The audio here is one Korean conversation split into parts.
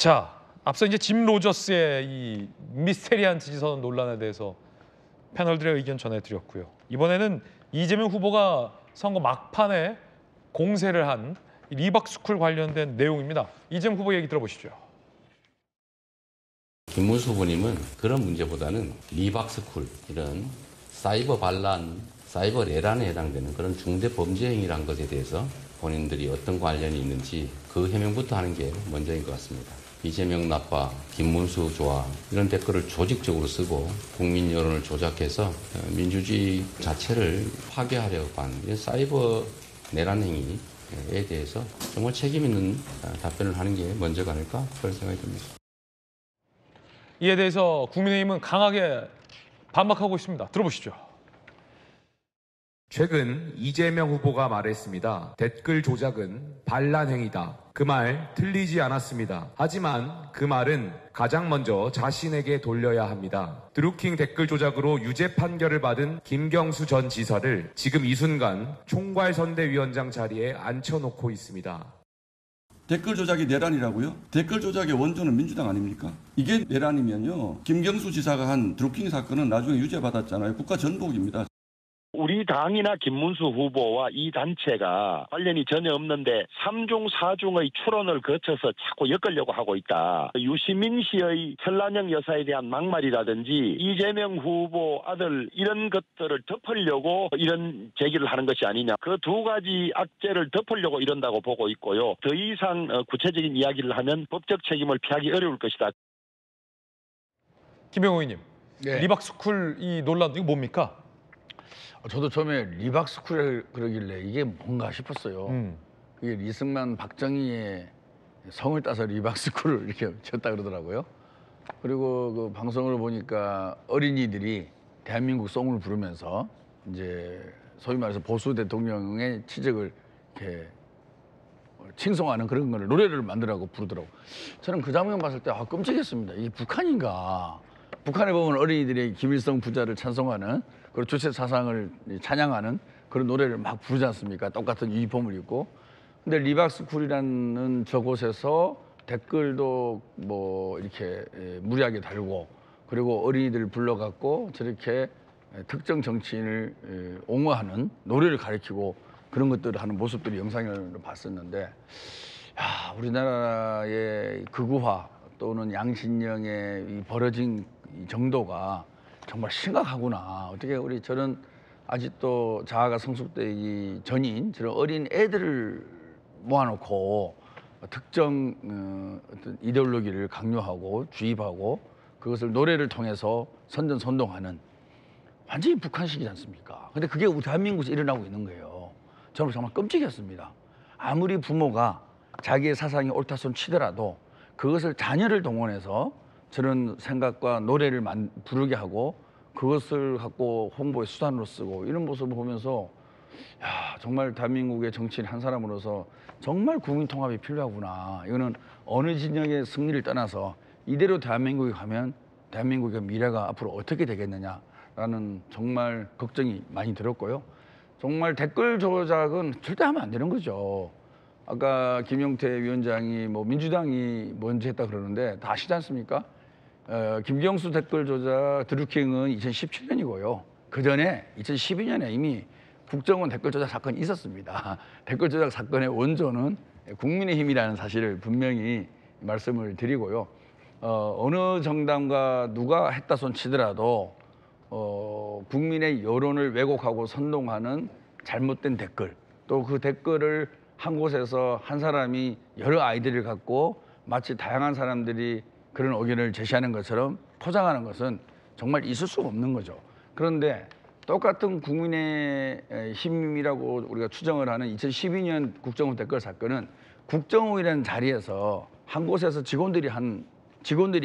자, 앞서 이제 짐 로저스의 이 미스테리한 지지선 논란에 대해서 패널들의 의견 전해드렸고요. 이번에는 이재명 후보가 선거 막판에 공세를 한 리박스쿨 관련된 내용입니다. 이재명 후보 얘기 들어보시죠. 김문수 후보님은 그런 문제보다는 리박스쿨, 이런 사이버 반란, 사이버 내란에 해당되는 그런 중대 범죄 행위란 것에 대해서 본인들이 어떤 관련이 있는지 그 해명부터 하는 게 먼저인 것 같습니다. 이재명 나빠, 김문수 좋아 이런 댓글을 조직적으로 쓰고 국민 여론을 조작해서 민주주의 자체를 파괴하려고 하는 이런 사이버 내란 행위에 대해서 정말 책임 있는 답변을 하는 게 먼저가 아닐까 그런 생각이 듭니다. 이에 대해서 국민의힘은 강하게 반박하고 있습니다. 들어보시죠. 최근 이재명 후보가 말했습니다. 댓글 조작은 반란 행위다. 그 말 틀리지 않았습니다. 하지만 그 말은 가장 먼저 자신에게 돌려야 합니다. 드루킹 댓글 조작으로 유죄 판결을 받은 김경수 전 지사를 지금 이 순간 총괄선대위원장 자리에 앉혀놓고 있습니다. 댓글 조작이 내란이라고요? 댓글 조작의 원조는 민주당 아닙니까? 이게 내란이면요. 김경수 지사가 한 드루킹 사건은 나중에 유죄받았잖아요. 국가 전복입니다. 우리 당이나 김문수 후보와 이 단체가 관련이 전혀 없는데 3중 4중의 추론을 거쳐서 자꾸 엮으려고 하고 있다. 유시민 씨의 설란영 여사에 대한 막말이라든지 이재명 후보 아들 이런 것들을 덮으려고 이런 제기를 하는 것이 아니냐. 그 두 가지 악재를 덮으려고 이런다고 보고 있고요. 더 이상 구체적인 이야기를 하면 법적 책임을 피하기 어려울 것이다. 김영호 의원님, 네. 리박스쿨 이 논란 이거 뭡니까? 저도 처음에 리박스쿨 그러길래 이게 뭔가 싶었어요. 이게 이승만 박정희의 성을 따서 리박스쿨을 이렇게 쳤다 그러더라고요. 그리고 그 방송을 보니까 어린이들이 대한민국 송을 부르면서 이제 소위 말해서 보수 대통령의 치적을 이렇게 칭송하는 그런 거를 노래를 만들라고 부르더라고. 저는 그 장면 봤을 때 끔찍했습니다. 이게 북한인가? 북한에 보면 어린이들이 김일성 부자를 찬송하는 그리고 주체 사상을 찬양하는 그런 노래를 막 부르지 않습니까? 똑같은 유니폼을 입고. 근데 리박스쿨이라는 저곳에서 댓글도 뭐 이렇게 무리하게 달고 그리고 어린이들을 불러갖고 저렇게 특정 정치인을 옹호하는 노래를 가리키고 그런 것들을 하는 모습들이 영상을 봤었는데 야, 우리나라의 극우화 또는 양신령의 이 벌어진 이 정도가 정말 심각하구나. 어떻게 우리 저런 아직도 자아가 성숙되기 전인 저런 어린 애들을 모아놓고 특정 어떤 이데올로기를 강요하고 주입하고 그것을 노래를 통해서 선전선동하는 완전히 북한식이지 않습니까? 근데 그게 우리 대한민국에서 일어나고 있는 거예요. 저는 정말 끔찍했습니다. 아무리 부모가 자기의 사상이 옳다 손 치더라도 그것을 자녀를 동원해서 저런 생각과 노래를 부르게 하고 그것을 갖고 홍보의 수단으로 쓰고 이런 모습을 보면서 야, 정말 대한민국의 정치인 한 사람으로서 정말 국민 통합이 필요하구나. 이거는 어느 진영의 승리를 떠나서 이대로 대한민국에 가면 대한민국의 미래가 앞으로 어떻게 되겠느냐라는 정말 걱정이 많이 들었고요. 정말 댓글 조작은 절대 하면 안 되는 거죠. 아까 김용태 위원장이 뭐 민주당이 먼저 했다 그러는데 다 아시지 않습니까? 김경수 댓글 조작 드루킹은 2017년이고요. 그 전에 2012년에 이미 국정원 댓글 조작 사건이 있었습니다. 댓글 조작 사건의 원조는 국민의힘이라는 사실을 분명히 말씀을 드리고요. 어느 정당과 누가 했다 손 치더라도 국민의 여론을 왜곡하고 선동하는 잘못된 댓글 또 그 댓글을 한 곳에서 한 사람이 여러 아이디어를 갖고 마치 다양한 사람들이 그런 의견을 제시하는 것처럼 포장하는 것은 정말 있을 수가 없는 거죠. 그런데 똑같은 국민의힘이라고 우리가 추정을 하는 2012년 국정원 댓글 사건은 국정원이라는 자리에서 한 곳에서 직원들이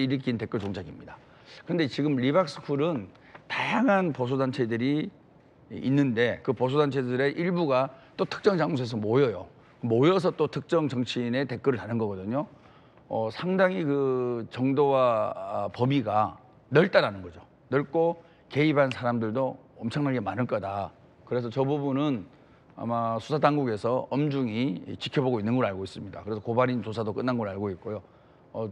일으킨 댓글 조작입니다. 그런데 지금 리박스쿨은 다양한 보수단체들이 있는데 그 보수단체들의 일부가 또 특정 장소에서 모여서 또 특정 정치인의 댓글을 다는 거거든요. 상당히 그 정도와 범위가 넓다라는 거죠. 넓고 개입한 사람들도 엄청나게 많을 거다. 그래서 저 부분은 아마 수사당국에서 엄중히 지켜보고 있는 걸로 알고 있습니다. 그래서 고발인 조사도 끝난 걸로 알고 있고요.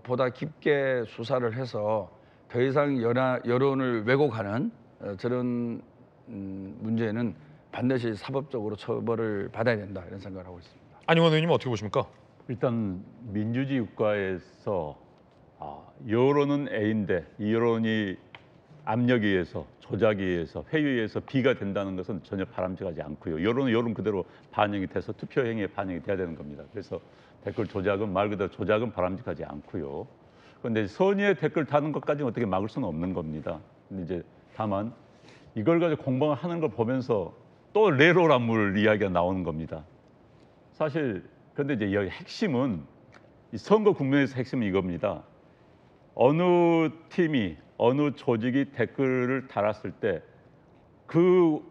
보다 깊게 수사를 해서 더 이상 여론을 왜곡하는 저런 문제는 반드시 사법적으로 처벌을 받아야 된다 이런 생각을 하고 있습니다. 안용원 의원님 어떻게 보십니까? 일단 민주주의 국가에서 여론은 A인데 이 여론이 압력에 의해서 조작에 의해서 회유에 의해서 B가 된다는 것은 전혀 바람직하지 않고요. 여론은 여론 그대로 반영이 돼서 투표 행위에 반영이 돼야 되는 겁니다. 그래서 댓글 조작은 말 그대로 조작은 바람직하지 않고요. 그런데 선의의 댓글 다는 것까지는 어떻게 막을 수는 없는 겁니다. 근데 이제 다만 이걸 가지고 공방을 하는 걸 보면서 또 내로남불 이야기가 나오는 겁니다. 사실 그런데 이제 여기 핵심은 이 선거 국면에서 핵심은 이겁니다. 어느 팀이 어느 조직이 댓글을 달았을 때 그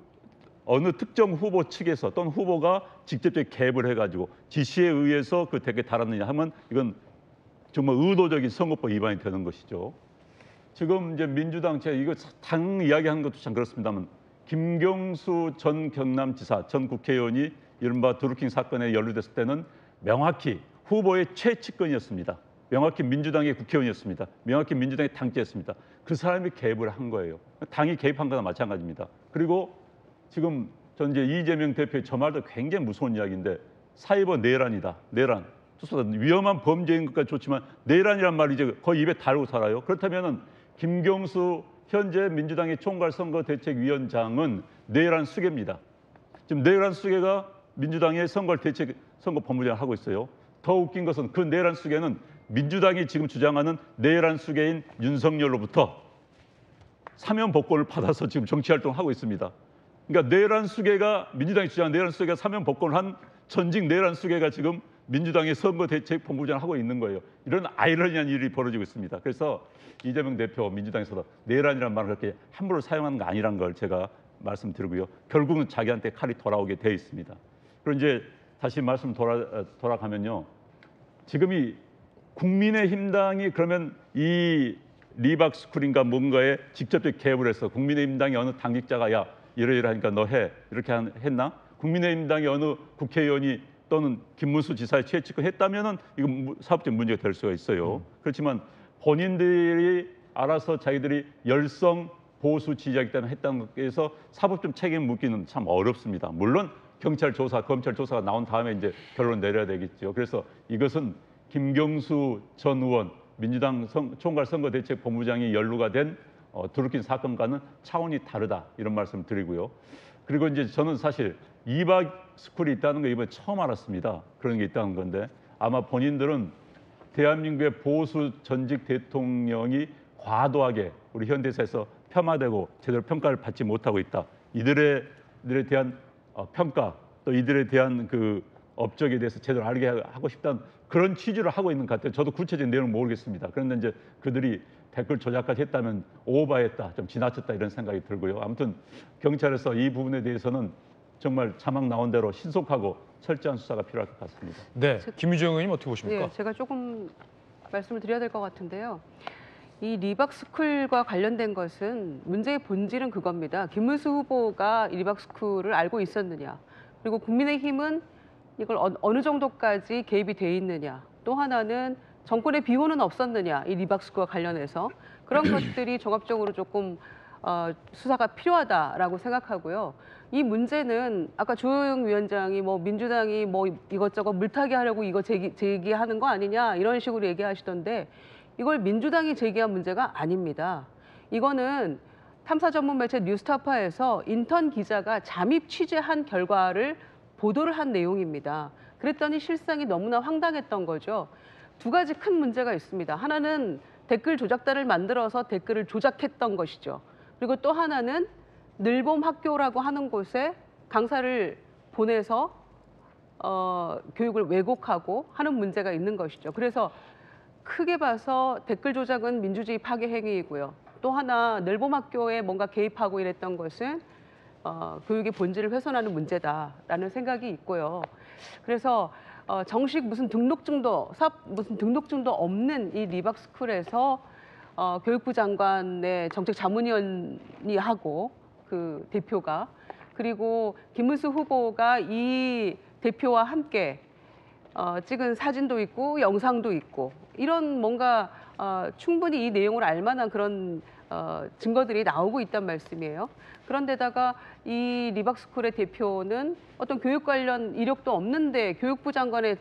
어느 특정 후보 측에서 또는 후보가 직접적인 개입을 해가지고 지시에 의해서 그 댓글 달았느냐 하면 이건 정말 의도적인 선거법 위반이 되는 것이죠. 지금 이제 민주당 제가 이거 당 이야기하는 것도 참 그렇습니다만 김경수 전 경남지사 전 국회의원이 이른바 드루킹 사건에 연루됐을 때는 명확히 후보의 최측근이었습니다. 명확히 민주당의 국회의원이었습니다. 명확히 민주당의 당지였습니다. 그 사람이 개입을 한 거예요. 당이 개입한 거나 마찬가지입니다. 그리고 지금 전 이제 이재명 대표의 저 말도 굉장히 무서운 이야기인데 사이버 내란이다. 내란. 좋습니다. 위험한 범죄인 것까지 좋지만 내란이란 말이 이제 거의 입에 달고 살아요. 그렇다면은 김경수 현재 민주당의 총괄선거대책위원장은 내란 수괴입니다. 지금 내란 수괴가 민주당의 선거본부장을 하고 있어요. 더 웃긴 것은 그 내란 수괴는 민주당이 지금 주장하는 내란 수괴인 윤석열로부터 사면 복권을 받아서 지금 정치 활동을 하고 있습니다. 그러니까 내란 수괴가 민주당이 주장하는 내란 수괴가 사면 복권을 한 전직 내란 수괴가 지금 민주당의 선거대책본부장을 하고 있는 거예요. 이런 아이러니한 일이 벌어지고 있습니다. 그래서 이재명 대표 민주당에서도 내란이라는 말을 그렇게 함부로 사용하는 거 아니란 걸 제가 말씀드리고요. 결국은 자기한테 칼이 돌아오게 돼 있습니다. 그리고 이제 다시 말씀 돌아가면요. 지금이 국민의힘당이 그러면 이 리박스쿨인가 뭔가에 직접적 개입을 해서 국민의힘당이 어느 당직자가 야 이러이러하니까 너 해 이렇게 했나? 국민의힘당이 어느 국회의원이 또는 김문수 지사의 최측근 했다면은 이거 사법적 문제가 될 수가 있어요. 그렇지만 본인들이 알아서 자기들이 열성 보수 지지하기 때문에 했다는 것에서 사법적 책임 묻기는 참 어렵습니다. 물론 경찰 조사, 검찰 조사가 나온 다음에 이제 결론 내려야 되겠죠. 그래서 이것은 김경수 전 의원 민주당 총괄선거대책본부장이 연루가 된 드루킹 사건과는 차원이 다르다 이런 말씀 드리고요. 그리고 이제 저는 사실 리박스쿨이 있다는 거 이번에 처음 알았습니다. 그런 게 있다는 건데 아마 본인들은 대한민국의 보수 전직 대통령이 과도하게 우리 현대사에서 폄하되고 제대로 평가를 받지 못하고 있다. 이들에 대한 평가 또 이들에 대한 그 업적에 대해서 제대로 알게 하고 싶다는 그런 취지를 하고 있는 것 같아요. 저도 구체적인 내용은 모르겠습니다. 그런데 이제 그들이 댓글 조작까지 했다면 오버했다, 좀 지나쳤다 이런 생각이 들고요. 아무튼 경찰에서 이 부분에 대해서는 정말 자막 나온 대로 신속하고 철저한 수사가 필요할 것 같습니다. 네, 김유정 의원님 어떻게 보십니까? 네, 제가 조금 말씀을 드려야 될 것 같은데요. 이 리박스쿨과 관련된 것은 문제의 본질은 그겁니다. 김문수 후보가 이 리박스쿨을 알고 있었느냐, 그리고 국민의힘은 이걸 어느 정도까지 개입이 돼 있느냐, 또 하나는 정권의 비호는 없었느냐, 이 리박스쿨과 관련해서 그런 것들이 종합적으로 조금 수사가 필요하다라고 생각하고요. 이 문제는 아까 조영 위원장이 뭐 민주당이 뭐 이것저것 물타기 하려고 이거 제기하는 거 아니냐 이런 식으로 얘기하시던데 이걸 민주당이 제기한 문제가 아닙니다. 이거는 탐사 전문 매체 뉴스타파에서 인턴 기자가 잠입 취재한 결과를 보도를 한 내용입니다. 그랬더니 실상이 너무나 황당했던 거죠. 두 가지 큰 문제가 있습니다. 하나는 댓글 조작단을 만들어서 댓글을 조작했던 것이죠. 그리고 또 하나는 늘봄 학교라고 하는 곳에 강사를 보내서 교육을 왜곡하고 하는 문제가 있는 것이죠. 그래서 크게 봐서 댓글 조작은 민주주의 파괴 행위이고요. 또 하나 늘봄 학교에 뭔가 개입하고 이랬던 것은 교육의 본질을 훼손하는 문제다라는 생각이 있고요. 그래서 정식 무슨 등록증도 없는 이 리박스쿨에서 교육부 장관의 정책자문위원이 하고 그 대표가 그리고 김문수 후보가 이 대표와 함께 찍은 사진도 있고 영상도 있고 이런 뭔가 충분히 이 내용을 알 만한 그런 증거들이 나오고 있단 말씀이에요. 그런데다가 이 리박스쿨의 대표는 어떤 교육 관련 이력도 없는데 교육부 장관의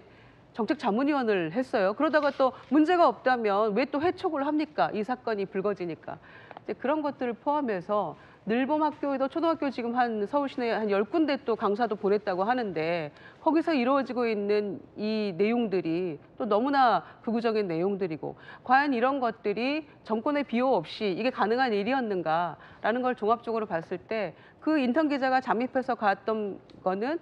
정책자문위원을 했어요. 그러다가 또 문제가 없다면 왜 또 해촉을 합니까? 이 사건이 불거지니까. 이제 그런 것들을 포함해서 늘봄 학교에도 초등학교 지금 한 서울 시내에 한 10군데 또 강사도 보냈다고 하는데 거기서 이루어지고 있는 이 내용들이 또 너무나 극우적인 내용들이고 과연 이런 것들이 정권의 비호 없이 이게 가능한 일이었는가라는 걸 종합적으로 봤을 때 그 인턴 기자가 잠입해서 갔던 거는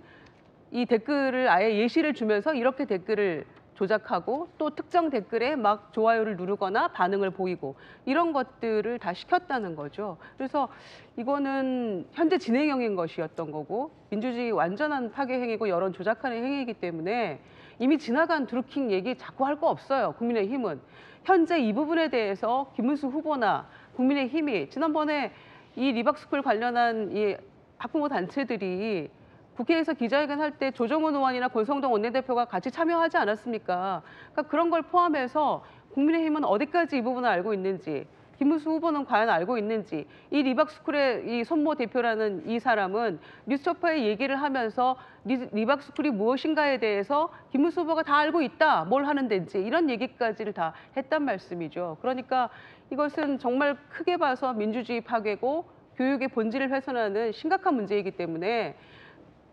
이 댓글을 아예 예시를 주면서 이렇게 댓글을 조작하고 또 특정 댓글에 막 좋아요를 누르거나 반응을 보이고 이런 것들을 다 시켰다는 거죠. 그래서 이거는 현재 진행형인 것이었던 거고 민주주의 완전한 파괴 행위고 여론 조작하는 행위이기 때문에 이미 지나간 드루킹 얘기 자꾸 할 거 없어요. 국민의힘은. 현재 이 부분에 대해서 김문수 후보나 국민의힘이 지난번에 이 리박스쿨 관련한 이 학부모 단체들이 국회에서 기자회견 할 때 조정훈 의원이나 권성동 원내대표가 같이 참여하지 않았습니까? 그러니까 그런 걸 포함해서 국민의힘은 어디까지 이 부분을 알고 있는지, 김문수 후보는 과연 알고 있는지, 이 리박스쿨의 이 손모 대표라는 이 사람은 뉴스토퍼에 얘기를 하면서 리박스쿨이 무엇인가에 대해서 김문수 후보가 다 알고 있다, 뭘 하는 데인지 이런 얘기까지를 다 했단 말씀이죠. 그러니까 이것은 정말 크게 봐서 민주주의 파괴고 교육의 본질을 훼손하는 심각한 문제이기 때문에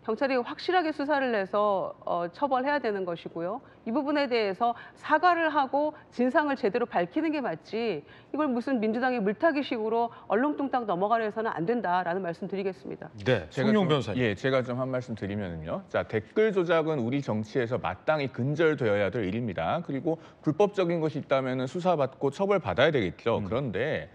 경찰이 확실하게 수사를 해서 처벌해야 되는 것이고요. 이 부분에 대해서 사과를 하고 진상을 제대로 밝히는 게 맞지 이걸 무슨 민주당의 물타기식으로 얼렁뚱땅 넘어가려서는 안 된다라는 말씀 드리겠습니다. 네, 송영 변호사님. 예, 제가 좀 한 말씀 드리면요. 자, 댓글 조작은 우리 정치에서 마땅히 근절되어야 될 일입니다. 그리고 불법적인 것이 있다면 수사받고 처벌받아야 되겠죠. 그런데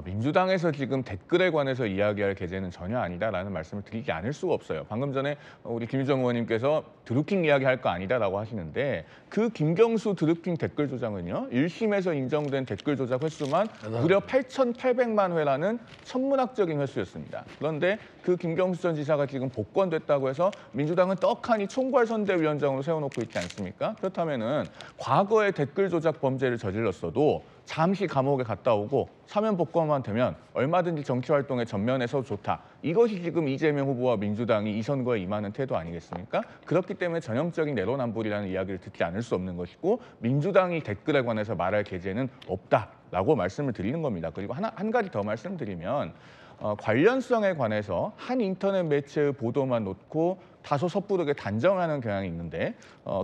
민주당에서 지금 댓글에 관해서 이야기할 계제는 전혀 아니다라는 말씀을 드리지 않을 수가 없어요. 방금 전에 우리 김유정 의원님께서 드루킹 이야기할 거 아니다라고 하시는데 그 김경수 드루킹 댓글 조작은요. 1심에서 인정된 댓글 조작 횟수만 무려 8,800만 회라는 천문학적인 횟수였습니다. 그런데 그 김경수 전 지사가 지금 복권됐다고 해서 민주당은 떡하니 총괄선대위원장으로 세워놓고 있지 않습니까? 그렇다면은 과거에 댓글 조작 범죄를 저질렀어도 잠시 감옥에 갔다 오고 사면 복권만 되면 얼마든지 정치 활동에 전면에서 좋다. 이것이 지금 이재명 후보와 민주당이 이 선거에 임하는 태도 아니겠습니까? 그렇기 때문에 전형적인 내로남불이라는 이야기를 듣지 않을 수 없는 것이고 민주당이 댓글에 관해서 말할 계제는 없다라고 말씀을 드리는 겁니다. 그리고 한 가지 더 말씀드리면 관련성에 관해서 한 인터넷 매체의 보도만 놓고 다소 섣부르게 단정하는 경향이 있는데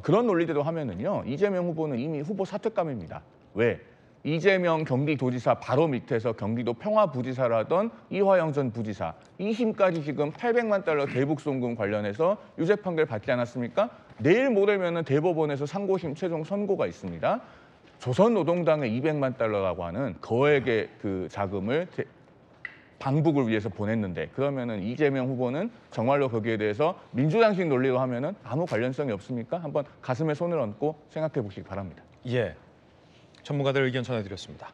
그런 논리대로 하면은요 이재명 후보는 이미 후보 사퇴감입니다. 왜? 이재명 경기도지사 바로 밑에서 경기도 평화부지사를 하던 이화영 전 부지사 2심까지 지금 800만 달러 대북 송금 관련해서 유죄 판결 받지 않았습니까? 내일 모레면은 대법원에서 상고심 최종 선고가 있습니다. 조선노동당에 200만 달러라고 하는 거액의 그 자금을 방북을 위해서 보냈는데 그러면은 이재명 후보는 정말로 거기에 대해서 민주당식 논리로 하면은 아무 관련성이 없습니까? 한번 가슴에 손을 얹고 생각해 보시기 바랍니다. 예, 전문가들 의견 전해드렸습니다.